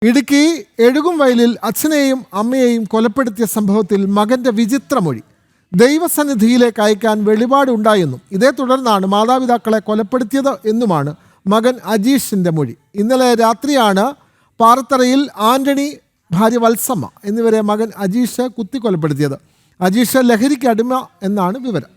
ഇടുക്കി എഴുകുംവയലിൽ അച്ഛനെയും അമ്മയെയും കൊലപ്പെടുത്തിയ സംഭവത്തിൽ മകന്റെ വിചിത്രമൊഴി. ദൈവസന്നിധിയിലേക്ക് അയക്കാൻ വെളിപാടുണ്ടായെന്നും ഇതേ തുടർന്നാണ് മാതാപിതാക്കളെ കൊലപ്പെടുത്തിയത് എന്നുമാണ് മകൻ അജീഷിന്റെ മൊഴി. ഇന്നലെ രാത്രിയാണ് പാറത്തറയിൽ ആന്റണി, ഭാര്യ വത്സമ്മ എന്നിവരെ മകൻ അജീഷ് കുത്തിക്കൊലപ്പെടുത്തിയത്. അജീഷ് ലഹരിക്ക് അടിമ എന്നാണ് വിവരം.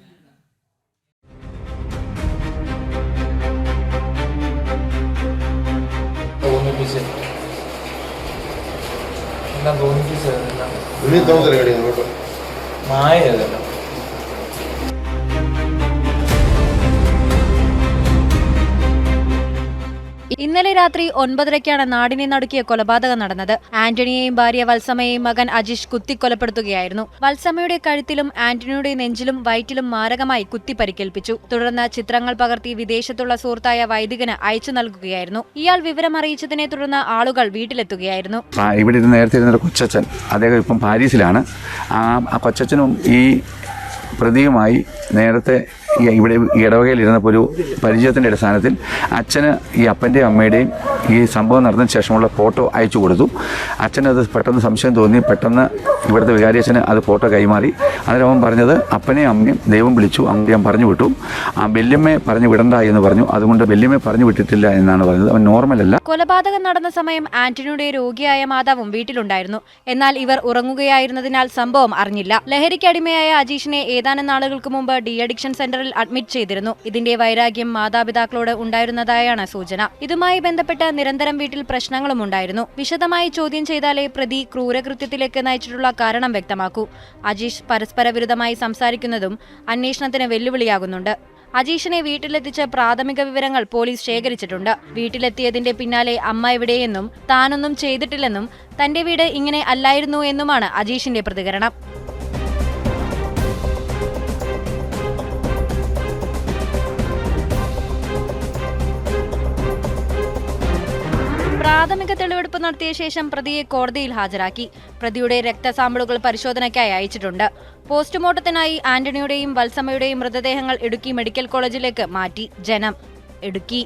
ഇന്നലെ രാത്രി 9:30-ക്കാണ് നാടിനെ നടുക്കിയ കൊലപാതകം നടന്നത്. ആന്റണിയെയും ഭാര്യ വത്സമ്മയെയും മകൻ അജീഷ് കുത്തിക്കൊലപ്പെടുത്തുകയായിരുന്നു. വത്സമ്മയുടെ കഴുത്തിലും ആന്റണിയുടെ നെഞ്ചിലും വയറ്റിലും മാരകമായി കുത്തി പരിക്കേൽപ്പിച്ചു. തുടർന്ന് ചിത്രങ്ങൾ പകർത്തി വിദേശത്തുള്ള സുഹൃത്തായ വൈദികന് അയച്ചു നൽകുകയായിരുന്നു. ഇയാൾ വിവരം അറിയിച്ചതിനെ തുടർന്ന് ആളുകൾ വീട്ടിലെത്തുകയായിരുന്നു. ഇവിടെ നേരത്തെ ഇരുന്നൊരു കൊച്ചച്ഛൻ, അദ്ദേഹം ഇപ്പം പാരീസിലാണ്. ആ കൊച്ചച്ഛനും ഈ പ്രതിയുമായി നേരത്തെ ഇവിടെ ഇടവകയിലിരുന്നപ്പോൾ ഒരു പരിചയത്തിൻ്റെ അടിസ്ഥാനത്തിൽ അച്ഛന് ഈ അപ്പൻ്റെയും അമ്മയുടെയും ഈ സംഭവം നടന്നതിന് ശേഷമുള്ള ഫോട്ടോ അയച്ചു കൊടുത്തു. അച്ഛനത് പെട്ടെന്ന് സംശയം തോന്നി. പെട്ടെന്ന് ഇവിടുത്തെ വികാരി അച്ഛന് അത് ഫോട്ടോ കൈമാറി. അതിലവൻ പറഞ്ഞത് അപ്പനെയും അമ്മയും ദൈവം വിളിച്ചു, അമ്മ പറഞ്ഞു വിട്ടു, ആ വല്യമ്മയെ പറഞ്ഞു വിടണ്ട എന്ന് പറഞ്ഞു. അതുകൊണ്ട് വല്യമ്മയെ പറഞ്ഞു വിട്ടിട്ടില്ല എന്നാണ് പറഞ്ഞത്. അവൻ നോർമലല്ല. കൊലപാതകം നടന്ന സമയം ആന്റണിയുടെ രോഗിയായ മാതാവും വീട്ടിലുണ്ടായിരുന്നു. എന്നാൽ ഇവർ ഉറങ്ങുകയായിരുന്നതിനാൽ സംഭവം അറിഞ്ഞില്ല. ലഹരിക്കടിമയായ അജീഷിനെ ഏതാനും നാളുകൾക്ക് മുമ്പ് ഡി അഡിക്ഷൻ സെന്ററിൽ അഡ്മിറ്റ് ചെയ്തിരുന്നു. ഇതിന്റെ വൈരാഗ്യം മാതാപിതാക്കളോട് ഉണ്ടായിരുന്നതായാണ് സൂചന. ഇതുമായി ബന്ധപ്പെട്ട് നിരന്തരം വീട്ടിൽ പ്രശ്നങ്ങളും ഉണ്ടായിരുന്നു. വിശദമായി ചോദ്യം ചെയ്താലേ പ്രതി ക്രൂരകൃത്യത്തിലേക്ക് നയിച്ചിട്ടുള്ള കാരണം വ്യക്തമാക്കൂ. അജീഷ് പരസ്പര വിരുദ്ധമായി സംസാരിക്കുന്നതും അന്വേഷണത്തിന് വെല്ലുവിളിയാകുന്നുണ്ട്. അജീഷിനെ വീട്ടിലെത്തിച്ച് പ്രാഥമിക വിവരങ്ങൾ പോലീസ് ശേഖരിച്ചിട്ടുണ്ട്. വീട്ടിലെത്തിയതിന്റെ പിന്നാലെ അമ്മ എവിടെയെന്നും താനൊന്നും ചെയ്തിട്ടില്ലെന്നും തന്റെ വീട് ഇങ്ങനെ അല്ലായിരുന്നു എന്നുമാണ് അജീഷിന്റെ പ്രതികരണം. പ്രാഥമിക തെളിവെടുപ്പ് നടത്തിയ ശേഷം പ്രതിയെ കോടതിയിൽ ഹാജരാക്കി. പ്രതിയുടെ രക്തസാമ്പിളുകൾ പരിശോധനയ്ക്കായി അയച്ചിട്ടുണ്ട്. പോസ്റ്റ്മോർട്ടത്തിനായി ആന്റണിയുടെയും വത്സമ്മയുടെയും മൃതദേഹങ്ങൾ ഇടുക്കി മെഡിക്കൽ കോളേജിലേക്ക് മാറ്റി. ജനം, ഇടുക്കി.